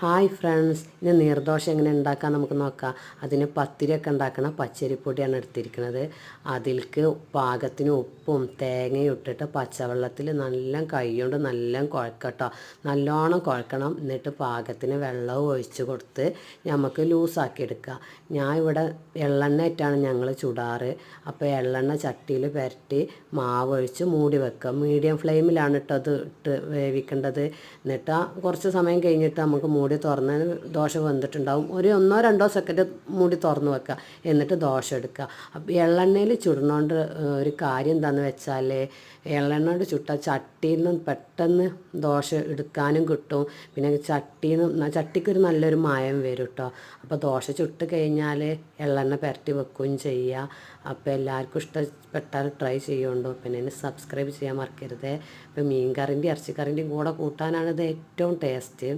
Hi friends, ഇനി നീർദോശ എങ്ങനെ ഉണ്ടാക്കാൻ നമുക്ക് നോക്കാം. അതിന് പത്തിരിയൊക്കെ ഉണ്ടാക്കണ പച്ചരിപ്പൊടിയാണ് എടുത്തിരിക്കുന്നത്. അതിൽക്ക് പാകത്തിന് ഉപ്പും തേങ്ങയും ഇട്ടിട്ട് പച്ചവെള്ളത്തിൽ നല്ല കൈകൊണ്ട് നല്ല കുഴക്കട്ടോ. നല്ലോണം കുഴക്കണം. എന്നിട്ട് പാകത്തിന് വെള്ളവും ഒഴിച്ച് കൊടുത്ത് നമുക്ക് ലൂസാക്കി എടുക്കുക. ഞാൻ ഇവിടെ എള്ളെണ്ണ ഇട്ടാണ് ഞങ്ങൾ ചുടാറ്. അപ്പോൾ എള്ളെണ്ണ ചട്ടിയിൽ പുരട്ടി മാവ് ഒഴിച്ച് മൂടി വെക്കുക. മീഡിയം ഫ്ലെയിമിലാണ് ഇട്ടത് ഇട്ട് വേവിക്കേണ്ടത്. എന്നിട്ട് കുറച്ച് സമയം കഴിഞ്ഞിട്ട് നമുക്ക് മൂടി തുറന്ന് ദോശ വെന്തിട്ടുണ്ടാവും. ഒരു 1-2 സെക്കൻഡ് മൂടി തുറന്ന് വെക്കുക. എന്നിട്ട് ദോശ എടുക്കുക. അപ്പോൾ എള്ളെണ്ണയിൽ ചുടുന്നതുകൊണ്ട് ഒരു കാര്യം എന്താണെന്ന് വെച്ചാൽ എള്ളെണ്ണ ചുട്ട ചട്ടിയിൽ നിന്ന് പെട്ടെന്ന് ദോശ എടുക്കാനും കിട്ടും. പിന്നെ ചട്ടിക്കൊരു നല്ലൊരു മായം വരും കേട്ടോ. അപ്പോൾ ദോശ ചുട്ട് കഴിഞ്ഞാൽ എള്ളെണ്ണ പുരട്ടി വെക്കുകയും ചെയ്യുക. അപ്പോൾ എല്ലാവർക്കും ഇഷ്ടപ്പെട്ടാൽ ട്രൈ ചെയ്യുന്നുണ്ടോ. പിന്നെ എന്നെ സബ്സ്ക്രൈബ് ചെയ്യാൻ മറക്കരുത്. ഇപ്പോൾ മീൻകറിൻ്റെയും ഇറച്ചിക്കറിൻ്റെയും കൂടെ കൂട്ടാനാണിത് ഏറ്റവും ടേസ്റ്റ്.